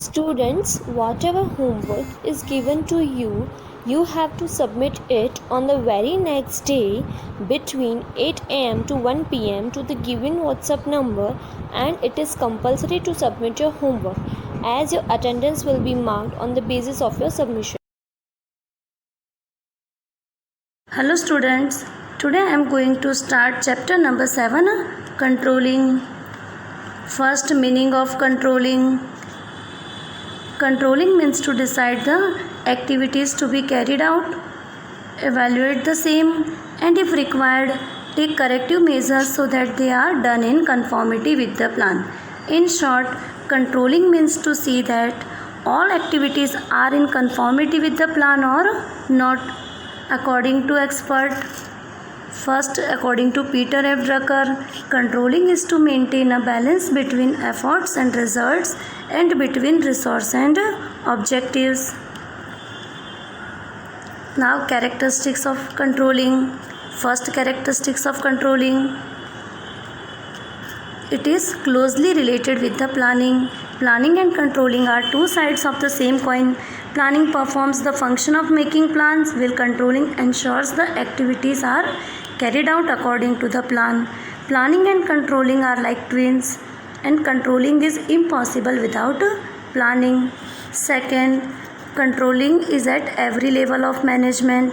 Students, whatever homework is given to you, you have to submit it on the very next day between 8 am to 1 pm to the given WhatsApp number, and it is compulsory to submit your homework as your attendance will be marked on the basis of your submission. Hello students, today I am going to start chapter number 7, controlling. First, meaning of controlling. Controlling means to decide the activities to be carried out, evaluate the same, and if required, take corrective measures so that they are done in conformity with the plan. In short, controlling means to see that all activities are in conformity with the plan or not. According to expert, first, according to Peter F. Drucker, controlling is to maintain a balance between efforts and results and between resource and objectives. Now, characteristics of controlling. First, characteristics of controlling. It is closely related with the planning. Planning and controlling are two sides of the same coin. Planning performs the function of making plans, while controlling ensures the activities are carried out according to the plan. Planning and controlling are like twins, and controlling is impossible without planning. Second, controlling is at every level of management.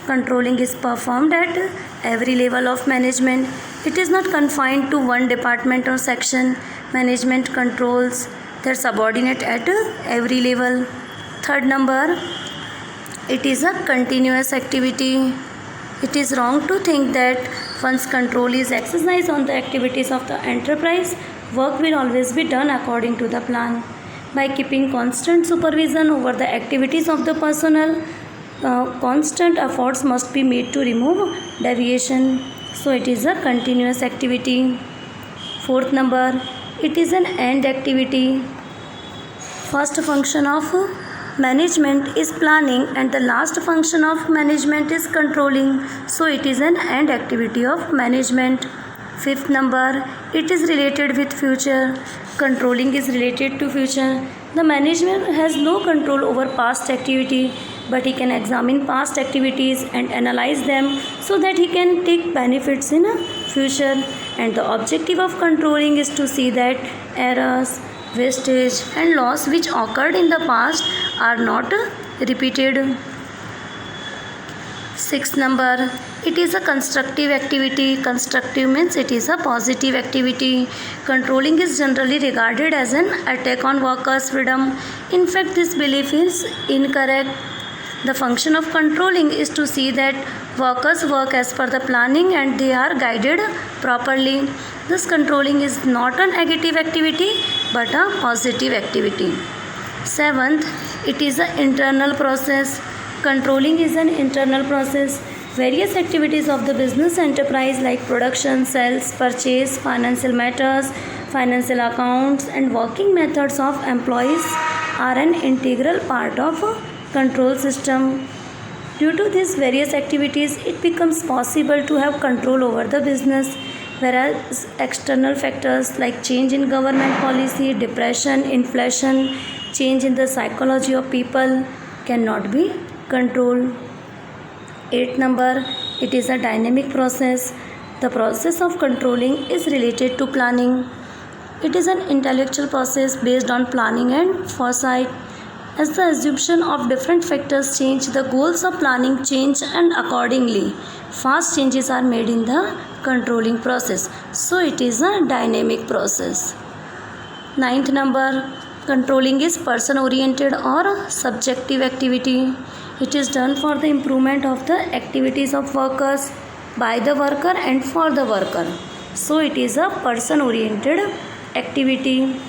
Controlling is performed at every level of management. It is not confined to one department or section. Management controls their subordinate at every level. Third number, it is a continuous activity. It is wrong to think that once control is exercised on the activities of the enterprise, work will always be done according to the plan. By keeping constant supervision over the activities of the personnel, constant efforts must be made to remove deviation. So it is a continuous activity. Fourth number, it is an end activity. First function of management is planning and the last function of management is controlling. So it is an end activity of management. Fifth number, it is related with future. Controlling is related to future. The management has no control over past activity, but he can examine past activities and analyze them so that he can take benefits in future. And the objective of controlling is to see that errors, wastage and loss which occurred in the past are not repeated. Sixth number, it is a constructive activity. Constructive means it is a positive activity. Controlling is generally regarded as an attack on workers' freedom. In fact, this belief is incorrect. The function of controlling is to see that workers work as per the planning and they are guided properly. This controlling is not a negative activity but a positive activity. Seventh, it is an internal process. Controlling is an internal process. Various activities of the business enterprise like production, sales, purchase, financial matters, financial accounts and working methods of employees are an integral part of a control system. Due to these various activities, it becomes possible to have control over the business, whereas external factors like change in government policy, depression, inflation, change in the psychology of people cannot be controlled. 8th number, it is a dynamic process. The process of controlling is related to planning. It is an intellectual process based on planning and foresight. As the assumption of different factors change, the goals of planning change and accordingly, fast changes are made in the controlling process. So it is a dynamic process. 9th number, controlling is person oriented or subjective activity. It is done for the improvement of the activities of workers by the worker and for the worker. So it is a person oriented activity.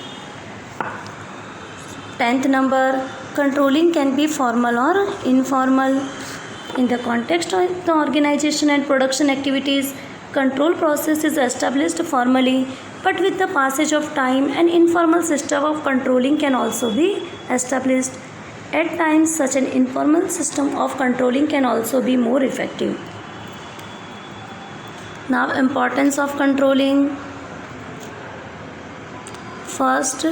10th number, controlling can be formal or informal. In the context of the organization and production activities, control process is established formally, but with the passage of time, an informal system of controlling can also be established. At times, such an informal system of controlling can also be more effective. Now, importance of controlling. First,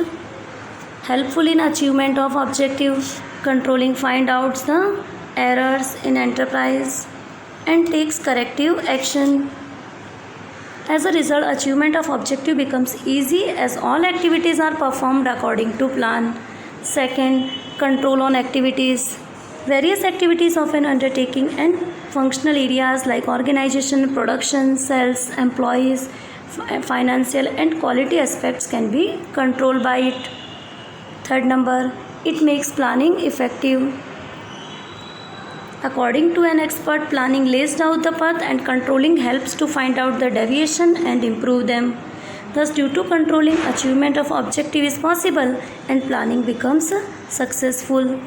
helpful in achievement of objective. Controlling find out the errors in enterprise and takes corrective action. As a result, achievement of objective becomes easy as all activities are performed according to plan. Second, control on activities. Various activities of an undertaking and functional areas like organization, production, sales, employees, financial and quality aspects can be controlled by it. Third number, it makes planning effective. According to an expert, planning lays out the path and controlling helps to find out the deviation and improve them. Thus, due to controlling, achievement of objective is possible and planning becomes successful.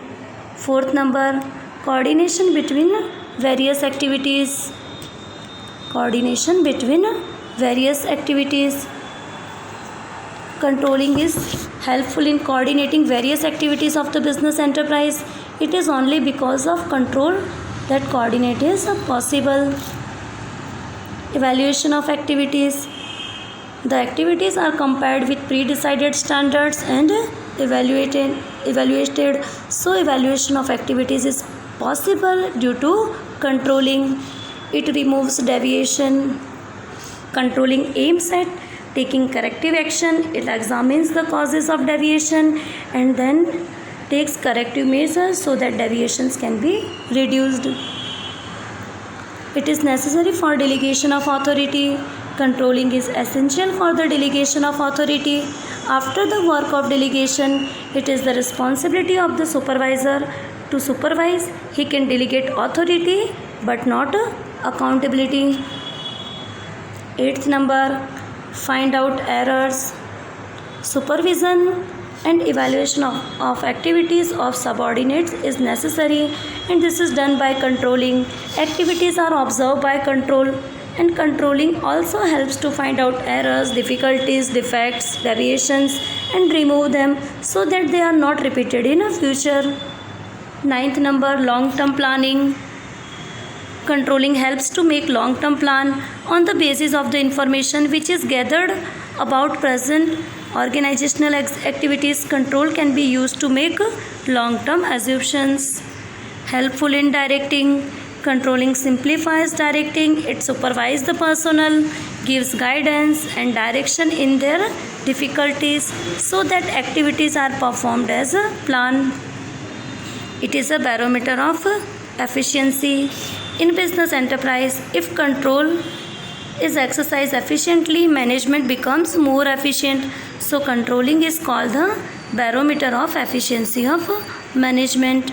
Fourth number, coordination between various activities. Coordination between various activities. Controlling is helpful in coordinating various activities of the business enterprise. It is only because of control that coordinate is possible. Evaluation of activities. The activities are compared with pre-decided standards and evaluated. So evaluation of activities is possible due to controlling. It removes deviation. Controlling aims at taking corrective action. It examines the causes of deviation and then takes corrective measures so that deviations can be reduced. It is necessary for delegation of authority. Controlling is essential for the delegation of authority. After the work of delegation, it is the responsibility of the supervisor to supervise. He can delegate authority but not accountability. Eighth number, find out errors. Supervision and evaluation of activities of subordinates is necessary, and this is done by controlling. Activities are observed by control, and controlling also helps to find out errors, difficulties, defects, deviations and remove them so that they are not repeated in the future. Ninth number, long-term planning. Controlling helps to make long-term plan on the basis of the information which is gathered about present organizational activities. Control can be used to make long-term assumptions. Helpful in directing. Controlling simplifies directing. It supervises the personnel, gives guidance and direction in their difficulties so that activities are performed as a plan. It is a barometer of efficiency. In business enterprise, if control is exercised efficiently, management becomes more efficient. So controlling is called the barometer of efficiency of management.